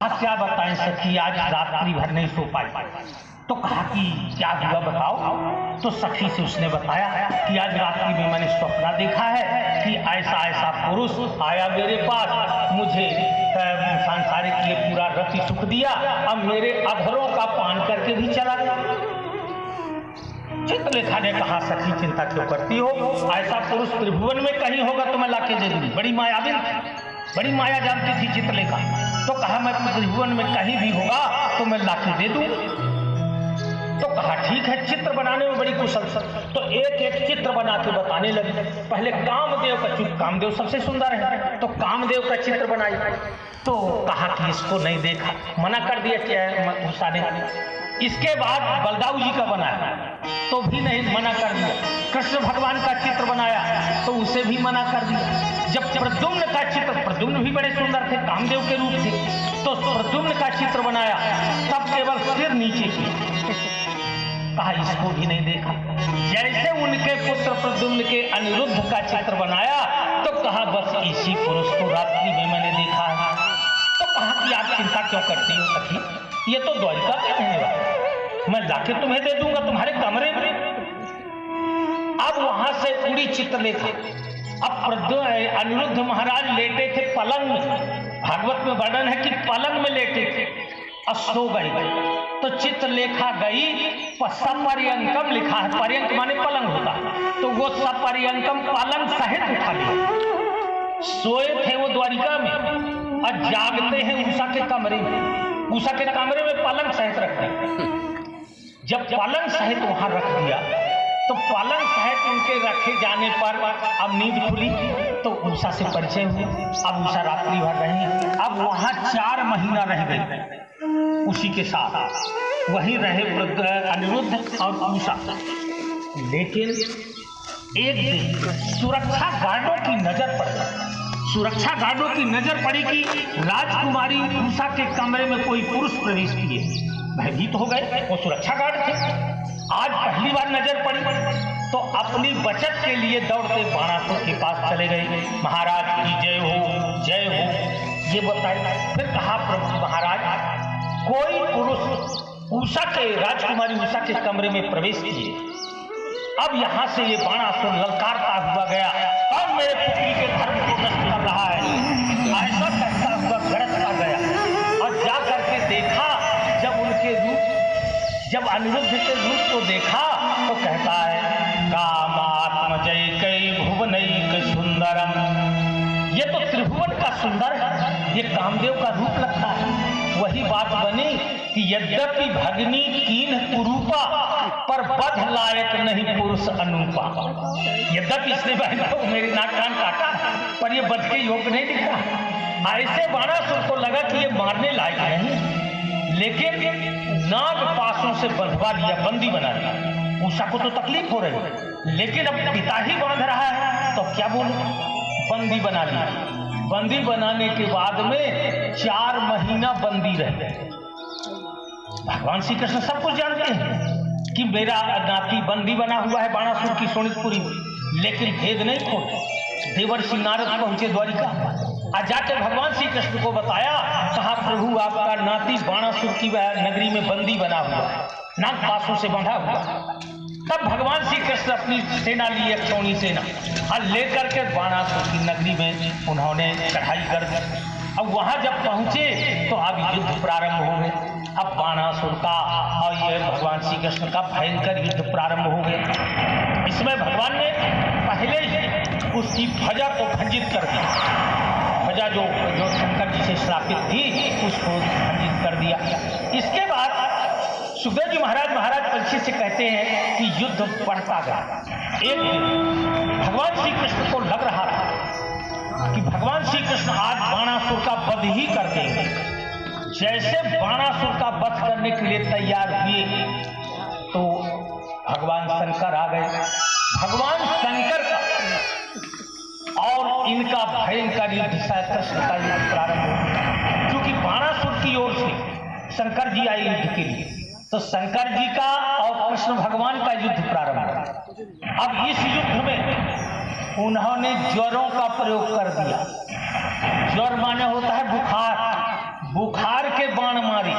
क्या बताएं सखी, आज रात्रि भर नहीं सो पाई। तो कहा कि क्या हुआ बताओ। तो सखी से उसने बताया कि आज रात्रि में मैंने स्वप्न देखा है कि ऐसा ऐसा पुरुष आया मेरे पास, मुझे सांसारिक के लिए पूरा रति सुख दिया, अब मेरे अधरों का पान करके भी चला गया। चित्रलेखा ने कहा सखी चिंता क्यों करती हो, ऐसा पुरुष त्रिभुवन में कहीं होगा तो मैं लाके दे दूंगी। बड़ी मायाविन, बड़ी माया जानती थी चित्रलेखा। तो कहा मैं त्रिभुवन में कहीं भी होगा तो मैं लाके दे दूं। तो कहा ठीक है, चित्र बनाने में बड़ी कुशल। तो एक एक चित्र बना के बताने लगी। पहले कामदेव का, चूंकि कामदेव सबसे सुंदर है तो कामदेव का चित्र बनाई। तो कहा कि इसको नहीं देखा, मना कर दिया क्या उषा ने। इसके बाद बलदाऊ जी का बनाया तो भी नहीं, मना कर दिया। कृष्ण भगवान का चित्र बनाया तो उसे भी मना कर दिया। जब प्रद्युम्न का चित्र, प्रद्युम्न भी बड़े सुंदर थे, कामदेव के रूप थे, तो प्रद्युम्न का चित्र बनाया तब केवल सिर नीचे की। कहा इसको भी नहीं देखा। जैसे उनके पुत्र प्रद्युम्न के अनिरुद्ध का चित्र बनाया तो कहा बस इसी पुरुष को रात्रि में मैंने देखा है। तो कहा कि आप चिंता क्यों करती हो सखी, ये तो द्वारिका में रहने वाला, मैं जाके तुम्हें दे दूंगा तुम्हारे कमरे में। अब वहां से उड़ी चित्रलेखा। अब अनिरुद्ध महाराज लेटे थे पलंग में, भागवत में वर्णन है कि पलंग में लेटे थे, सो गई। तो चित्रलेखा गई, सपर्यंकम लिखा है, पर्यंक माने पलंग होता है, तो वो सपर्यंकम पलंग सहित उठा लिया। सोए थे वो द्वारिका में और जागते हैं उषा के कमरे में। उषा के कमरे में पलंग सहित रखते। जब पलंग सहित वहां रख दिया तो पलंग सहित उनके रखे जाने पर अब नींद खुली तो उषा से परिचय हुआ। अब उषा रात्रि भर रही, अब वहां 4 महीना रह गई उसी के साथ, वहीं रहे अनिरुद्ध और उषा। लेकिन एक दिन सुरक्षा गार्डों की नजर पड़ी। सुरक्षा गार्डों की नजर पड़ी कि राजकुमारी उषा के कमरे में कोई पुरुष प्रवेश किए। भयभीत हो गए, वो सुरक्षा गार्ड थे। आज पहली बार नजर पड़ी तो अपनी बचत के लिए दौड़ते बाणासुर के पास चले गए। महाराज की जय हो, जय हो, ये बताए। फिर कहा प्रभु महाराज, कोई पुरुष उषा के, राजकुमारी उषा के कमरे में प्रवेश किए। अब यहां से ये बाणासुर ललकारता हुआ गया और मेरे पुत्री के धर्म को नष्ट कर रहा है, ऐसा कहता हुआ गरजता गया। और जा करके देखा, जब उनके रूप, जब अनिरुद्ध के रूप को देखा तो कहता है कामात्मजय कई भुवनैक सुंदरम। ये तो त्रिभुवन का सुंदर है, ये कामदेव का रूप लगता है। वही बात बनी कि यद्यपि भगनी कीन कुरूपा पर बध लायक नहीं पुरुष अनूपा। यद्यपि इसने बहन मेरे नाक कान काटा पर ये बध के योग नहीं दिखा। ऐसे बाणासुर को लगा कि ये मारने लायक नहीं, लेकिन नाग पासों से बंधवा लिया, बंदी बना लिया। उषा को तो तकलीफ हो रही, लेकिन अब पिता ही बांध रहा है तो क्या बोलूं, बंदी बना लिया। बंदी बनाने के बाद में 4 महीना बंदी रहे। भगवान श्री कृष्ण सब कुछ जानते हैं कि मेरा नाती बंदी बना हुआ है बाणासुर की शोणितपुरी में, लेकिन भेद नहीं खोला। देवर्षि नारद पहुंचे द्वारिका, आज जाकर भगवान श्री कृष्ण को बताया। कहा प्रभु आपका नाती बाणासुर की नगरी में बंदी बना हुआ है, नाग पासों से बंधा हुआ। तब भगवान श्री कृष्ण अपनी सेना लिए, क्षौणी सेना, और लेकर के बाणासुर की नगरी में उन्होंने चढ़ाई कर दी। अब वहां जब पहुंचे तो अब युद्ध प्रारंभ हो गए। अब बाणासुर का और ये भगवान श्री कृष्ण का भयंकर युद्ध प्रारंभ हो गया। इसमें भगवान ने पहले ही उसकी ध्वजा को भंजित कर दिया। ध्वजा जो शंकर जी से श्रापित थी उसको भंजित कर दिया। इसके बाद सुखदेव जी महाराज परीक्षित से कहते हैं कि युद्ध बढ़ता गया। एक दिन भगवान श्री कृष्ण को लग रहा था कि भगवान श्री कृष्ण आज बाणासुर का वध ही कर देंगे। जैसे बाणासुर का वध करने के लिए तैयार हुए तो भगवान शंकर आ गए। भगवान शंकर का और इनका भयंकर युद्ध, कृष्ण का युद्ध प्रारंभ हो। क्योंकि बाणासुर की ओर से शंकर जी आए युद्ध के लिए, तो शंकर जी का और कृष्ण भगवान का युद्ध प्रारंभ हुआ। अब इस युद्ध में उन्होंने ज्वरों का प्रयोग कर दिया। ज्वर माने होता है बुखार, बुखार के बाण मारी